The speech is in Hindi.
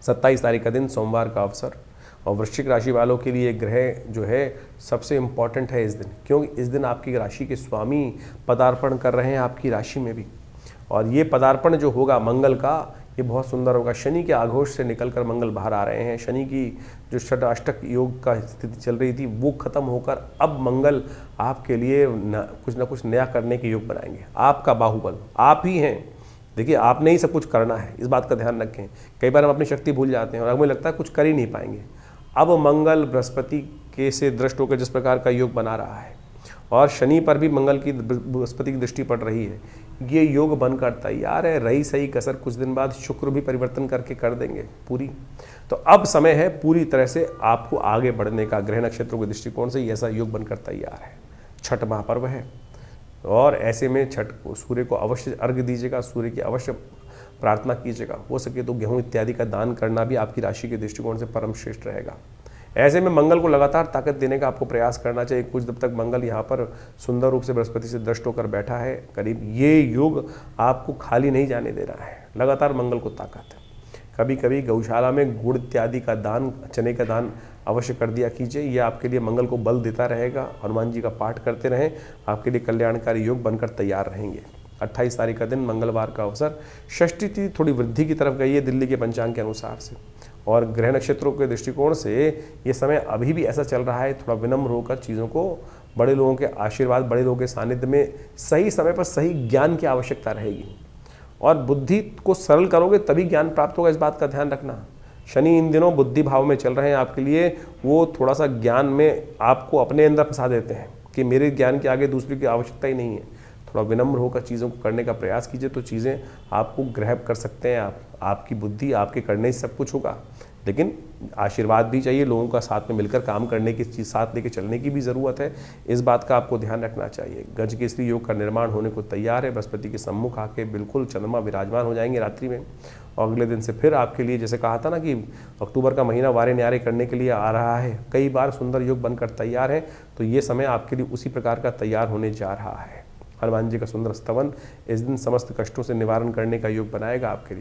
27 तारीख का दिन सोमवार का अवसर, और वृश्चिक राशि वालों के लिए ग्रह जो है सबसे इम्पॉर्टेंट है इस दिन, क्योंकि इस दिन आपकी राशि के स्वामी पदार्पण कर रहे हैं आपकी राशि में भी। और ये पदार्पण जो होगा मंगल का, ये बहुत सुंदर होगा। शनि के आघोष से निकलकर मंगल बाहर आ रहे हैं। शनि की जो षडाष्टक योग का स्थिति चल रही थी वो खत्म होकर अब मंगल आपके लिए कुछ ना कुछ नया करने के योग बनाएंगे। आपका बाहुबल आप ही हैं। देखिए, आपने ही सब कुछ करना है, इस बात का ध्यान रखें। कई बार हम अपनी शक्ति भूल जाते हैं और हमें लगता है कुछ कर ही नहीं पाएंगे। अब मंगल बृहस्पति के से दृष्ट होकर जिस प्रकार का योग बना रहा है, और शनि पर भी मंगल की बृहस्पति की दृष्टि पड़ रही है, ये योग बनकर तैयार है। रही सही कसर कुछ दिन बाद शुक्र भी परिवर्तन करके कर देंगे पूरी। तो अब समय है पूरी तरह से आपको आगे बढ़ने का। ग्रह नक्षत्रों के दृष्टिकोण से ऐसा योग बनकर तैयार है। छठ महापर्व है और ऐसे में छठ को सूर्य को अवश्य अर्घ्य दीजिएगा, सूर्य की अवश्य प्रार्थना कीजिएगा। हो सके तो गेहूं इत्यादि का दान करना भी आपकी राशि के दृष्टिकोण से परम श्रेष्ठ रहेगा। ऐसे में मंगल को लगातार ताकत देने का आपको प्रयास करना चाहिए। कुछ दिन तक मंगल यहाँ पर सुंदर रूप से बृहस्पति से दृष्ट होकर बैठा है करीब। ये योग आपको खाली नहीं जाने दे रहा है, लगातार मंगल को ताकत। कभी कभी गौशाला में गुड़ इत्यादि का दान, चने का दान अवश्य कर दिया कीजिए। ये आपके लिए मंगल को बल देता रहेगा। हनुमान जी का पाठ करते रहें, आपके लिए कल्याणकारी योग बनकर तैयार रहेंगे। 28 तारीख का दिन मंगलवार का अवसर, षष्ठी तिथि थोड़ी वृद्धि की तरफ गई है दिल्ली के पंचांग के अनुसार से। और ग्रह नक्षत्रों के दृष्टिकोण से ये समय अभी भी ऐसा चल रहा है, थोड़ा विनम्र होकर चीज़ों को, बड़े लोगों के आशीर्वाद, बड़े लोगों के सानिध्य में सही समय पर सही ज्ञान की आवश्यकता रहेगी। और बुद्धि को सरल करोगे तभी ज्ञान प्राप्त होगा, इस बात का ध्यान रखना। शनि इन दिनों बुद्धि भाव में चल रहे हैं आपके लिए, वो थोड़ा सा ज्ञान में आपको अपने अंदर फंसा देते हैं कि मेरे ज्ञान के आगे दूसरे की आवश्यकता ही नहीं है। थोड़ा विनम्र होकर चीज़ों को करने का प्रयास कीजिए तो चीज़ें आपको ग्रहण कर सकते हैं। आपकी बुद्धि, आपके करने से सब कुछ होगा। लेकिन आशीर्वाद भी चाहिए, लोगों का साथ में मिलकर काम करने की चीज़, साथ लेके चलने की भी ज़रूरत है। इस बात का आपको ध्यान रखना चाहिए। गज केसरी योग का निर्माण होने को तैयार है। बृहस्पति के सम्मुख आके बिल्कुल चंद्रमा विराजमान हो जाएंगे रात्रि में, और अगले दिन से फिर आपके लिए, जैसे कहा था ना कि अक्टूबर का महीना वारे न्यारे करने के लिए आ रहा है, कई बार सुंदर योग बनकर तैयार है। तो ये समय आपके लिए उसी प्रकार का तैयार होने जा रहा है। हनुमान जी का सुंदर स्तवन इस दिन समस्त कष्टों से निवारण करने का योग बनाएगा आपके लिए।